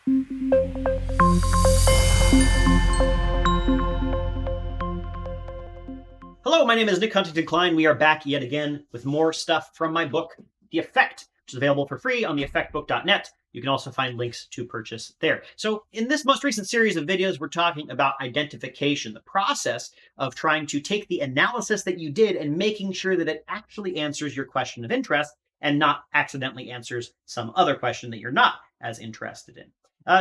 Hello, my name is Nick Huntington-Klein. We are back yet again with more stuff from my book, The Effect, which is available for free on theeffectbook.net. You can also find links to purchase there. So in this most recent series of videos, we're talking about identification, the process of trying to take the analysis that you did and making sure that it actually answers your question of interest and not accidentally answers some other question that you're not as interested in.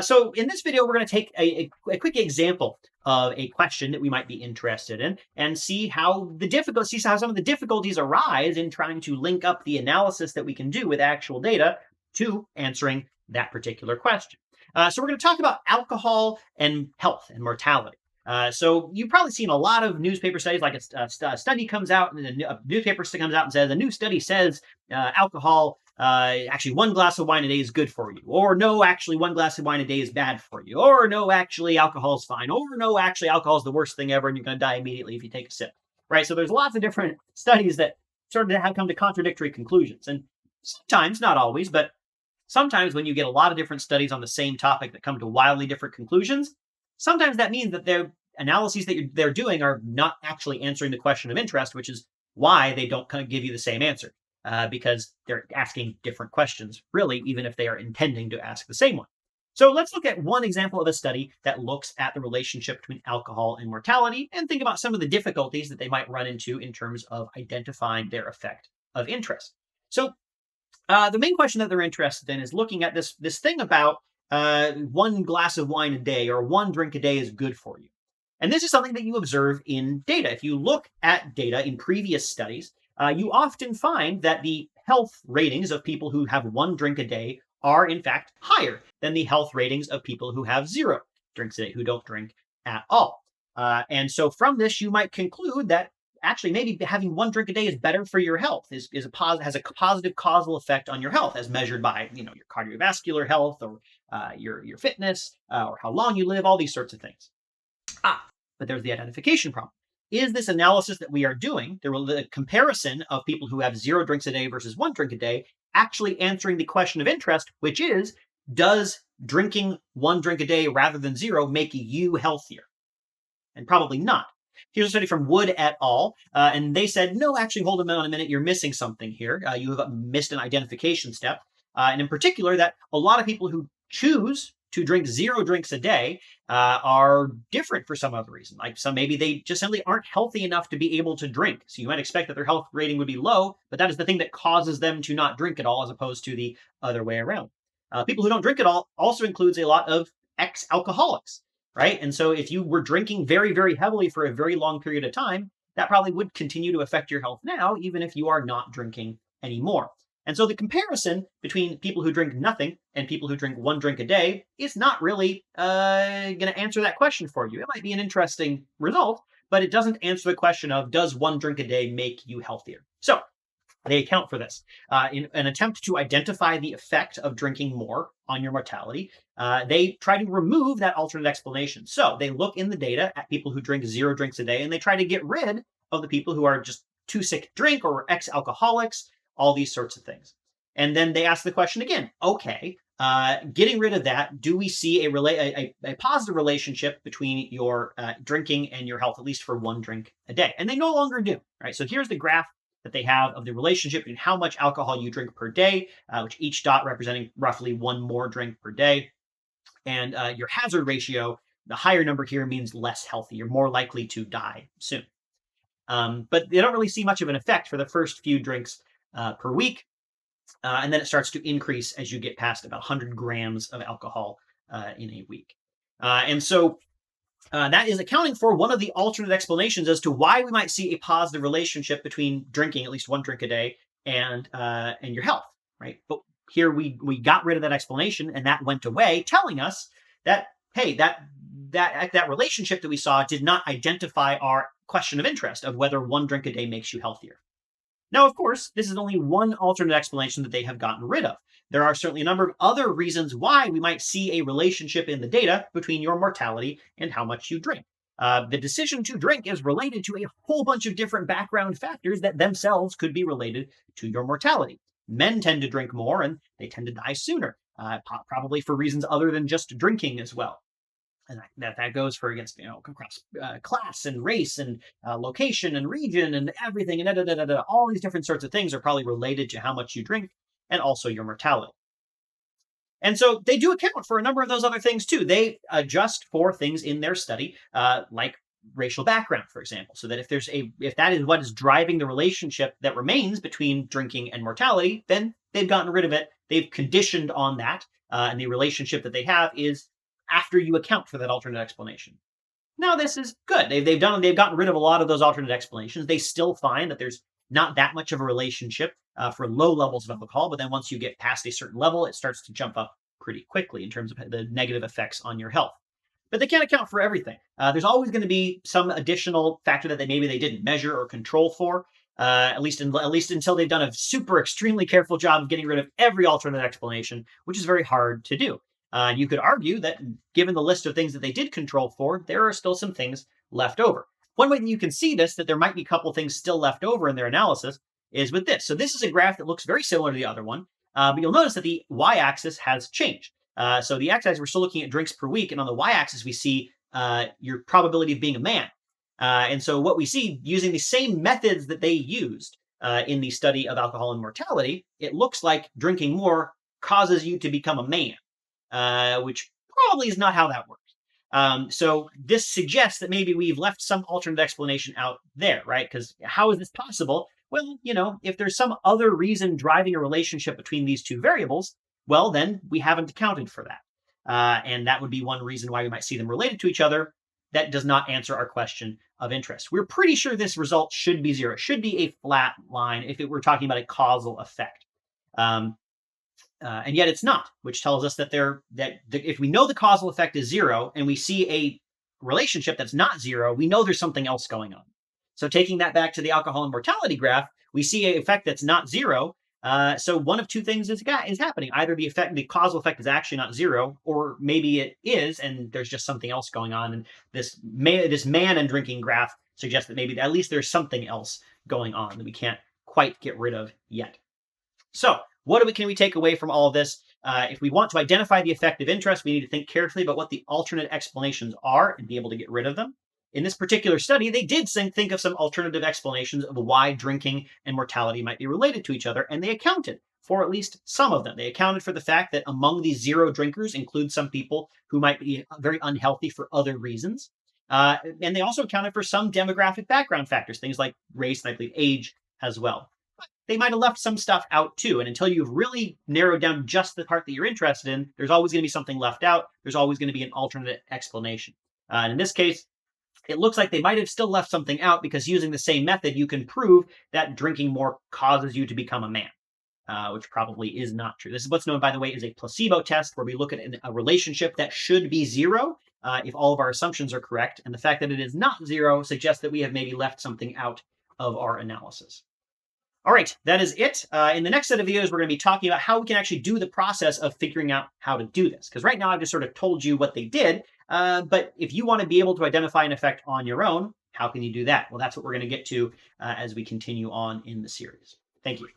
So in this video, we're going to take a quick example of a question that we might be interested in and see how some of the difficulties arise in trying to link up the analysis that we can do with actual data to answering that particular question. So we're going to talk about alcohol and health and mortality. So you've probably seen a lot of newspaper studies, like a study comes out and a newspaper comes out and says, a new study says alcohol, actually one glass of wine a day is good for you. Or no, actually one glass of wine a day is bad for you. Or no, actually alcohol is fine. Or no, actually alcohol is the worst thing ever and you're going to die immediately if you take a sip. Right? So there's lots of different studies that sort of have come to contradictory conclusions. And sometimes, not always, but sometimes when you get a lot of different studies on the same topic that come to wildly different conclusions, sometimes that means that their analyses that they're doing are not actually answering the question of interest, which is why they don't kind of give you the same answer, because they're asking different questions, really, even if they are intending to ask the same one. So let's look at one example of a study that looks at the relationship between alcohol and mortality and think about some of the difficulties that they might run into in terms of identifying their effect of interest. So the main question that they're interested in is looking at this thing about one glass of wine a day or one drink a day is good for you. And this is something that you observe in data. If you look at data in previous studies, you often find that the health ratings of people who have one drink a day are in fact higher than the health ratings of people who have 0 drinks a day, who don't drink at all. And so from this, you might conclude that actually maybe having one drink a day is better for your health, has a positive causal effect on your health as measured by your cardiovascular health or your fitness or how long you live, all these sorts of things. But there's the identification problem. Is this analysis that we are doing, the comparison of people who have 0 drinks a day versus 1 drink a day, actually answering the question of interest, which is, does drinking 1 drink a day rather than 0 make you healthier? And probably not. Here's a study from Wood et al. And they said, no, actually, hold on a minute, you're missing something here. You have missed an identification step. And in particular, that a lot of people who choose to drink 0 drinks a day are different for some other reason. Like maybe they just simply aren't healthy enough to be able to drink. So you might expect that their health rating would be low, but that is the thing that causes them to not drink at all, as opposed to the other way around. People who don't drink at all also includes a lot of ex-alcoholics, right? And so if you were drinking very, very heavily for a very long period of time, that probably would continue to affect your health now, even if you are not drinking anymore. And so the comparison between people who drink nothing and people who drink 1 drink a day is not really going to answer that question for you. It might be an interesting result, but it doesn't answer the question of, does 1 drink a day make you healthier? So they account for this. In an attempt to identify the effect of drinking more on your mortality, they try to remove that alternate explanation. So they look in the data at people who drink 0 drinks a day, and they try to get rid of the people who are just too sick to drink or ex-alcoholics, all these sorts of things. And then they ask the question again, okay, getting rid of that, do we see a positive relationship between your drinking and your health, at least for 1 drink a day? And they no longer do, right? So here's the graph that they have of the relationship between how much alcohol you drink per day, which each dot representing roughly 1 more drink per day. And your hazard ratio, the higher number here means less healthy. You're more likely to die soon. But they don't really see much of an effect for the first few drinks per week. And then it starts to increase as you get past about 100 grams of alcohol in a week. And so that is accounting for one of the alternate explanations as to why we might see a positive relationship between drinking at least 1 drink a day and your health, right? But here we got rid of that explanation and that went away, telling us that, hey, that relationship that we saw did not identify our question of interest of whether 1 drink a day makes you healthier. Now, of course, this is only one alternate explanation that they have gotten rid of. There are certainly a number of other reasons why we might see a relationship in the data between your mortality and how much you drink. The decision to drink is related to a whole bunch of different background factors that themselves could be related to your mortality. Men tend to drink more and they tend to die sooner. probably for reasons other than just drinking as well. And that goes for against across class and race and location and region and everything and all these different sorts of things are probably related to how much you drink and also your mortality. And so they do account for a number of those other things too. They adjust for things in their study, like racial background, for example, so that if that is what is driving the relationship that remains between drinking and mortality, then they've gotten rid of it. They've conditioned on that, and the relationship that they have is after you account for that alternate explanation. Now, this is good. They've gotten rid of a lot of those alternate explanations. They still find that there's not that much of a relationship for low levels of alcohol, but then once you get past a certain level, it starts to jump up pretty quickly in terms of the negative effects on your health. But they can't account for everything. There's always going to be some additional factor that maybe they didn't measure or control for, at least until they've done a super extremely careful job of getting rid of every alternate explanation, which is very hard to do. You could argue that given the list of things that they did control for, there are still some things left over. One way that you can see this, that there might be a couple things still left over in their analysis, is with this. So this is a graph that looks very similar to the other one, but you'll notice that the y-axis has changed. So the x-axis, we're still looking at drinks per week, and on the y-axis, we see your probability of being a man. And so what we see, using the same methods that they used in the study of alcohol and mortality, it looks like drinking more causes you to become a man, which probably is not how that works. So this suggests that maybe we've left some alternate explanation out there, right? Because how is this possible? Well, if there's some other reason driving a relationship between these two variables, well, then we haven't accounted for that. And that would be one reason why we might see them related to each other. That does not answer our question of interest. We're pretty sure this result should be zero. It should be a flat line if we're talking about a causal effect. And yet it's not, which tells us that if we know the causal effect is zero and we see a relationship that's not zero, we know there's something else going on. So taking that back to the alcohol and mortality graph, we see an effect that's not zero. So one of two things is happening. Either the causal effect is actually not zero, or maybe it is, and there's just something else going on. And this man and drinking graph suggests that maybe at least there's something else going on that we can't quite get rid of yet. So what can we take away from all of this? If we want to identify the effect of interest, we need to think carefully about what the alternate explanations are and be able to get rid of them. In this particular study, they did think of some alternative explanations of why drinking and mortality might be related to each other, and they accounted for at least some of them. They accounted for the fact that among these zero drinkers include some people who might be very unhealthy for other reasons. And they also accounted for some demographic background factors, things like race and I believe age as well. But they might have left some stuff out too. And until you've really narrowed down just the part that you're interested in, there's always going to be something left out. There's always going to be an alternate explanation. And in this case, it looks like they might have still left something out because using the same method, you can prove that drinking more causes you to become a man, which probably is not true. This is what's known, by the way, as a placebo test, where we look at a relationship that should be zero if all of our assumptions are correct. And the fact that it is not zero suggests that we have maybe left something out of our analysis. All right, that is it. In the next set of videos, we're going to be talking about how we can actually do the process of figuring out how to do this. Because right now, I've just sort of told you what they did. But if you want to be able to identify an effect on your own, how can you do that? Well, that's what we're going to get to as we continue on in the series. Thank you.